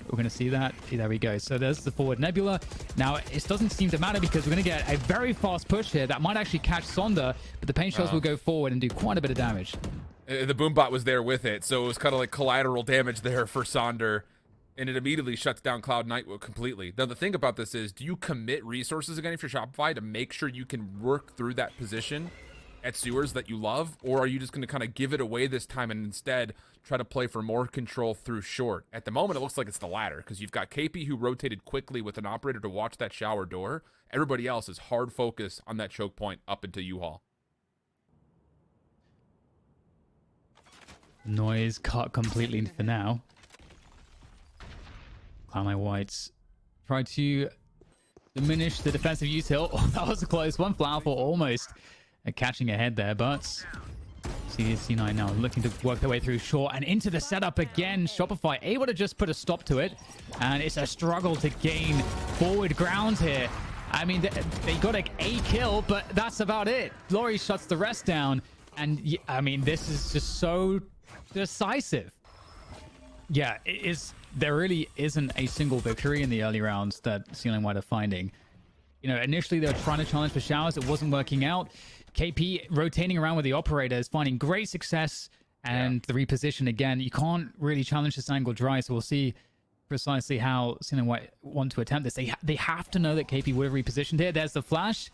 We're going to see that. There we go. So there's the forward Nebula. Now, it doesn't seem to matter because we're going to get a very fast push here that might actually catch Sonder, but the paint shells will go forward and do quite a bit of damage. The Boombot was there with it, so it was kind of like collateral damage there for Sonder, and it immediately shuts down Cloud9 completely. Now, the thing about this is, do you commit resources again if you're Shopify to make sure you can work through that position at sewers that you love, or are you just going to kind of give it away this time and instead try to play for more control through short? At the moment, it looks like it's the latter, because you've got KP who rotated quickly with an operator to watch that shower door. Everybody else is hard focus on that choke point up into U-Haul. Noise cut completely for now. Cloud9 Whites try to diminish the defensive util. Oh, that was a close one. Flowerful almost catching ahead there, but see C9 now looking to work their way through short and into the setup again. Shopify able to just put a stop to it, and it's a struggle to gain forward ground here. I mean, they got a kill, but that's about it. Laurie shuts the rest down, and I mean, this is just so decisive. Yeah, there really isn't a single victory in the early rounds that C9 White are finding. You know, initially they were trying to challenge for showers. It wasn't working out. KP rotating around with the operator is finding great success, and the reposition again. You can't really challenge this angle dry, so we'll see precisely how C9 White want to attempt this. They have to know that KP would have repositioned here. There's the flash.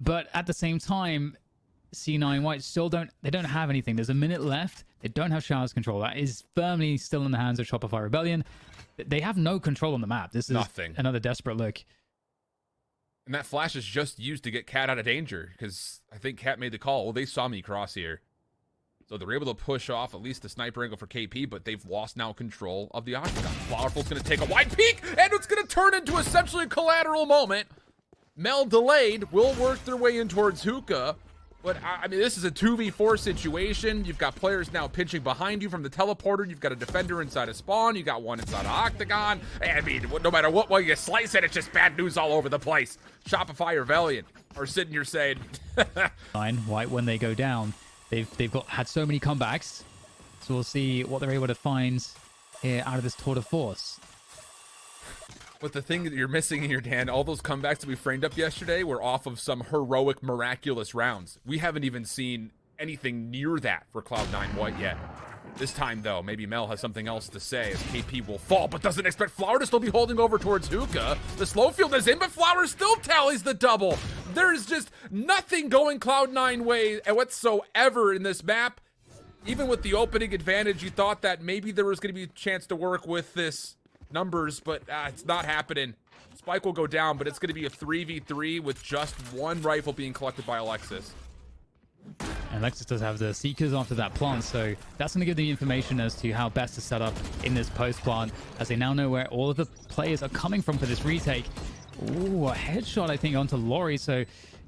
But at the same time, C9 White still don't have anything. There's a minute left. They don't have showers control. That is firmly still in the hands of Shopify Rebellion. They have no control on the map. This is another desperate look. And that flash is just used to get Cat out of danger, because I think Cat made the call. Well, they saw me cross here. So they're able to push off at least the sniper angle for KP, but they've lost now control of the octagon. Flowerful's going to take a wide peek, and it's going to turn into essentially a collateral moment. Mel delayed, will work their way in towards Hookah. But, I mean, this is a 2v4 situation. You've got players now pinching behind you from the teleporter. You've got a defender inside a spawn. You got one inside an octagon. I mean, no matter what way you slice it, it's just bad news all over the place. Shopify or Valiant are sitting here saying... White, when they go down, they've had so many comebacks. So we'll see what they're able to find here out of this tour de force. But the thing that you're missing here, Dan, all those comebacks that we framed up yesterday were off of some heroic, miraculous rounds. We haven't even seen anything near that for Cloud9 White yet. This time, though, maybe Mel has something else to say as KP will fall, but doesn't expect Flower to still be holding over towards Hookah. The slow field is in, but Flower still tallies the double. There's just nothing going Cloud9 way whatsoever in this map. Even with the opening advantage, you thought that maybe there was going to be a chance to work with this numbers, but it's not happening. Spike will go down, but it's going to be a 3v3 with just one rifle being collected by Alexis. And Alexis does have the Seekers after that plant, so that's going to give them information as to how best to set up in this post plant, as they now know where all of the players are coming from for this retake. Ooh, a headshot, I think, onto Laurie, so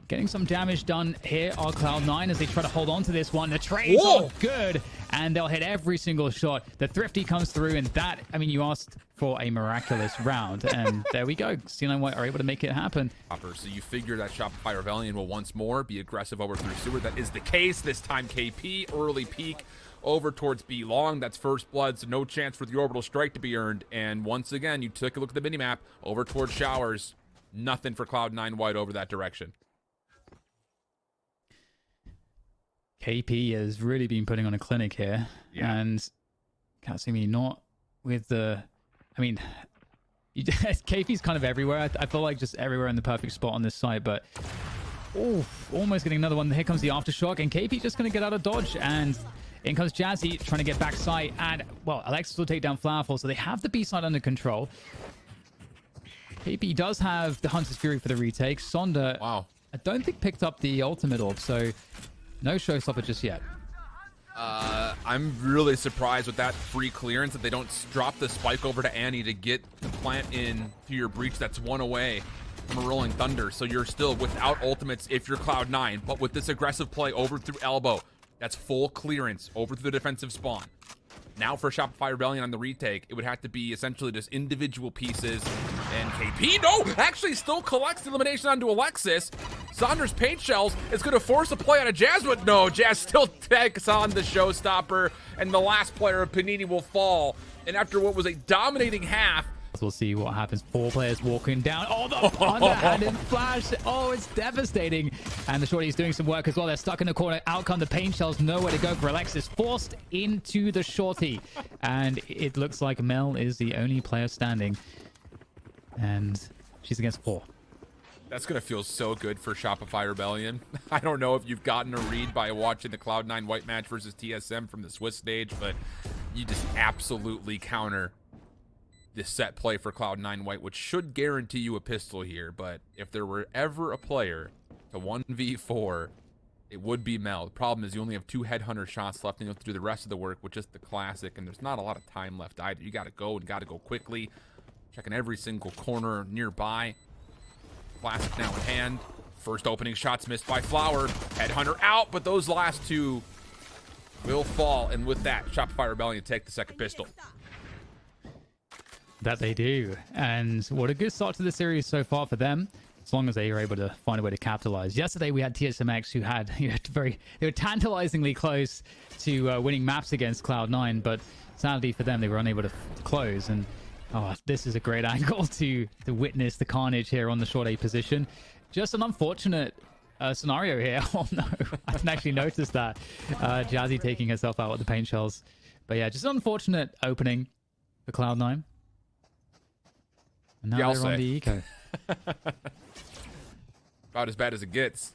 getting some damage done here are Cloud9 as they try to hold on to this one. The trades are good, and they'll hit every single shot. The Thrifty comes through, and that, I mean, you asked for a miraculous round, and there we go. C9 White are able to make it happen. So you figure that Shopify Rebellion will once more be aggressive over through sewer. That is the case. This time KP, early peek over towards B long. That's first blood, so no chance for the orbital strike to be earned. And once again, you took a look at the minimap over towards showers. Nothing for Cloud9 White over that direction. KP has really been putting on a clinic here, and Katsumi not with the... I mean, KP's kind of everywhere. I feel like just everywhere in the perfect spot on this site, but almost getting another one. Here comes the aftershock, and KP just going to get out of dodge, and in comes Jazzy trying to get back sight, and, well, Alexis will take down Flowerful, so they have the B side under control. KP does have the Hunter's Fury for the retake. Sonder, wow, I don't think picked up the ultimate orb, so no showstopper just yet. I'm really surprised with that free clearance that they don't drop the spike over to Annie to get the plant in to your breach. That's one away from a Rolling Thunder. So you're still without ultimates if you're Cloud9, but with this aggressive play over through elbow, that's full clearance over through the defensive spawn. Now for Shopify Rebellion on the retake, it would have to be essentially just individual pieces. And KP, no, actually still collects the elimination onto Alexis. Saunders paint shells is going to force a play on a Jazz, but no, Jazz still takes on the showstopper, and the last player of Panini will fall. And after what was a dominating half, we'll see what happens. 4 players walking down. Oh, the underhanded flash. Oh, it's devastating. And the shorty's doing some work as well. They're stuck in the corner. Out come the paint shells. Nowhere to go for Alexis. Forced into the shorty. And it looks like Mel is the only player standing. And she's against 4. that's going to feel so good for Shopify Rebellion. I don't know if you've gotten a read by watching the Cloud9 White match versus TSM from the Swiss stage, but you just absolutely counter this set play for Cloud9 White, which should guarantee you a pistol here. But if there were ever a player to 1v4, it would be Mel. The problem is you only have 2 headhunter shots left, and you have to do the rest of the work with just the classic, and there's not a lot of time left either. You got to go and got to go quickly, checking every single corner nearby. Classic now in hand. First opening shots missed by Flower. Headhunter out, but those last 2 will fall, and with that, Shopify Rebellion take the second pistol. That they do. And what a good start to the series so far for them, as long as they are able to find a way to capitalize. Yesterday we had TSMX, who had they were tantalizingly close to winning maps against Cloud9, but sadly for them they were unable to close. And this is a great angle to witness the carnage here on the short A position. Just an unfortunate scenario here. Oh no, I didn't actually notice that. Jazzy taking herself out with the paint shells. But yeah, just an unfortunate opening for Cloud9. And now they're on the eco. About as bad as it gets.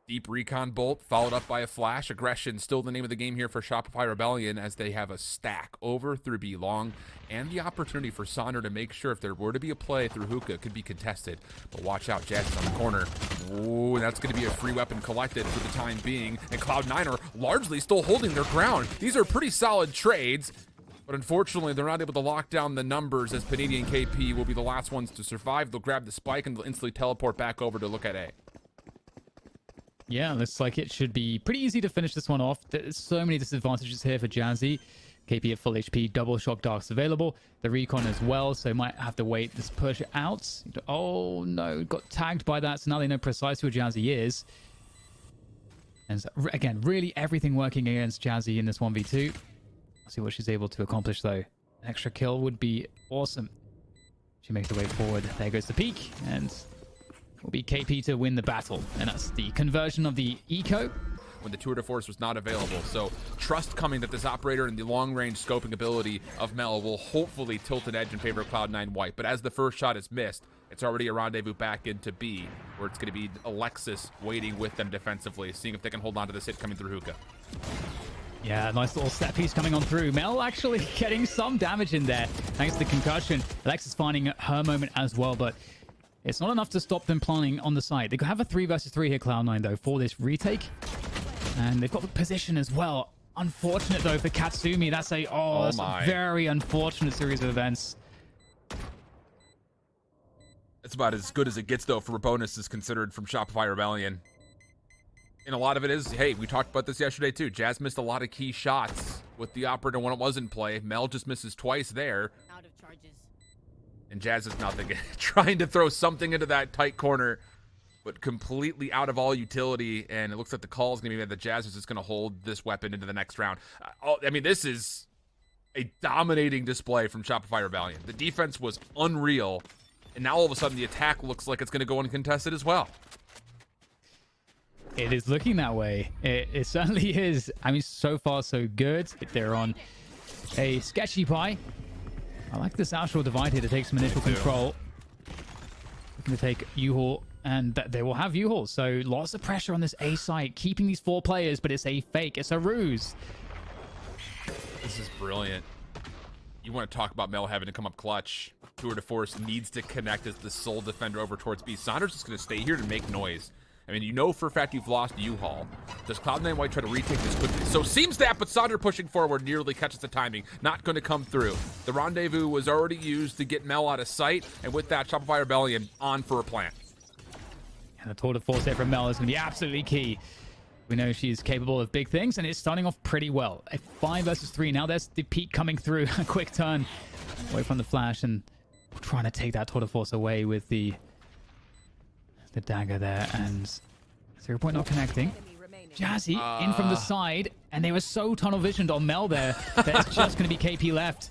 Deep recon bolt followed up by a flash. Aggression still the name of the game here for Shopify Rebellion, as they have a stack over through B long and the opportunity for Sonder to make sure if there were to be a play through hookah, it could be contested. But watch out, Jazz is on the corner. Ooh, and that's going to be a free weapon collected for the time being. And Cloud9 are largely still holding their ground. These are pretty solid trades. But unfortunately, they're not able to lock down the numbers, as Panini and KP will be the last ones to survive. They'll grab the spike and they'll instantly teleport back over to look at A. Yeah, looks like it should be pretty easy to finish this one off. There's so many disadvantages here for Jazzy. KP at full HP, double shock darks available. The recon as well, so might have to wait this push out. Oh no, got tagged by that, so now they know precisely where Jazzy is. And so, again, really everything working against Jazzy in this 1v2. See what she's able to accomplish, though. An extra kill would be awesome. She makes her way forward. There goes the peak, and it will be KP to win the battle. And that's the conversion of the eco. When the tour de force was not available. So trust coming that this operator and the long-range scoping ability of Mel will hopefully tilt an edge in favor of Cloud9 White. But as the first shot is missed, it's already a rendezvous back into B, where it's going to be Alexis waiting with them defensively, seeing if they can hold on to this hit coming through hookah. Yeah, nice little set piece coming on through. Mel actually getting some damage in there thanks to the concussion. Alexis finding her moment as well, but it's not enough to stop them planning on the site. They could have a 3 versus 3 here, Cloud9, though, for this retake. And they've got the position as well. Unfortunate, though, for Katsumi. That's a very unfortunate series of events. It's about as good as it gets, though, for bonuses considered from Shopify Rebellion. And a lot of it is, hey, we talked about this yesterday too. Jazz missed a lot of key shots with the operator when it was in play. Mel just misses twice there. Out of charges. And Jazz is nothing. Trying to throw something into that tight corner, but completely out of all utility. And it looks like the call is going to be made that Jazz is just going to hold this weapon into the next round. I mean, this is a dominating display from Shopify Rebellion. The defense was unreal. And now all of a sudden the attack looks like it's going to go uncontested as well. It is looking that way. It certainly is. I mean, so far so good. They're on a sketchy pie. I like this outshore divide here to take some initial control. Looking to take U-Haul, and they will have U-Haul. So lots of pressure on this A site, keeping these 4 players, but it's a fake. It's a ruse. This is brilliant. You want to talk about Mel having to come up clutch. Tour de force needs to connect as the sole defender over towards B. Saunders is going to stay here to make noise. I mean, you know for a fact you've lost U-Haul. Does Cloud9 White try to retake this quickly? So seems that, but Sonder pushing forward nearly catches the timing. Not going to come through. The rendezvous was already used to get Mel out of sight, and with that, Shopify Rebellion on for a plant. And the tour de force there from Mel is going to be absolutely key. We know she's capable of big things, and it's starting off pretty well. A 5 versus 3. Now there's the peak coming through. A quick turn away from the flash, and trying to take that tour de force away with the the dagger there, and 0 point not connecting. Jazzy in from the side, and they were so tunnel visioned on Mel there that it's just going to be KP left.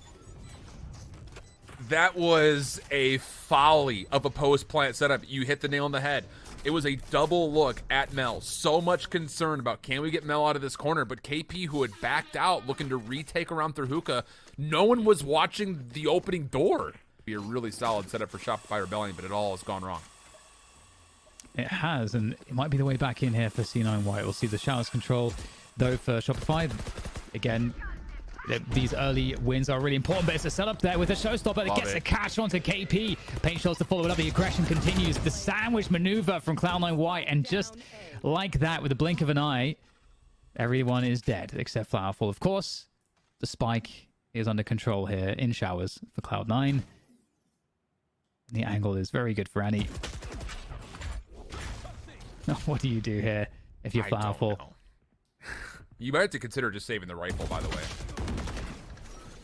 That was a folly of a post-plant setup. You hit the nail on the head. It was a double look at Mel. So much concern about, can we get Mel out of this corner? But KP, who had backed out, looking to retake around through hookah, no one was watching the opening door. Be a really solid setup for Shopify Rebellion, but it all has gone wrong. It has, and it might be the way back in here for C9 White. We'll see the showers control, though, for Shopify. Again, these early wins are really important, but it's a setup there with a showstopper that gets a catch onto KP. Paint shots to follow it up. The aggression continues. The sandwich maneuver from Cloud9 White, and just like that, with a blink of an eye, everyone is dead except Flowerful. Of course, the spike is under control here in showers for Cloud9. The angle is very good for Annie. What do you do here if you're Flowerful? You might have to consider just saving the rifle, by the way.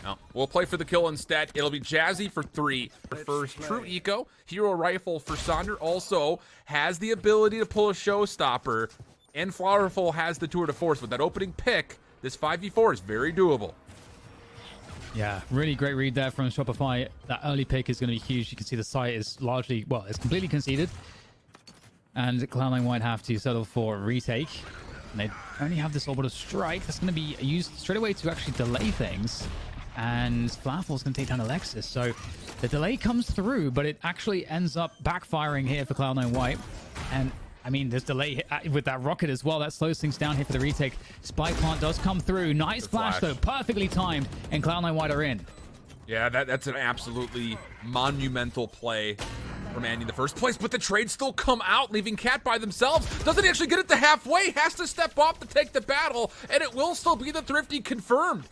No, we'll play for the kill instead. It'll be Jazzy for 3. First true eco. Hero rifle for Sonder also has the ability to pull a showstopper. And Flowerful has the tour de force. With that opening pick, this 5v4 is very doable. Yeah, really great read there from Shopify. That early pick is going to be huge. You can see the site is largely, well, it's completely conceded. And Cloud9 White have to settle for a retake. And they only have this orbital strike that's going to be used straight away to actually delay things. And Flowerful's going to take down Alexis. So the delay comes through, but it actually ends up backfiring here for Cloud9 White. And I mean, there's delay with that rocket as well. That slows things down here for the retake. Spike plant does come through. Nice flash, though. Perfectly timed. And Cloud9 White are in. Yeah, that's an absolutely monumental play from Andy in the first place. But the trades still come out, leaving Cat by themselves. Doesn't he actually get it to halfway? Has to step off to take the battle. And it will still be the Thrifty confirmed.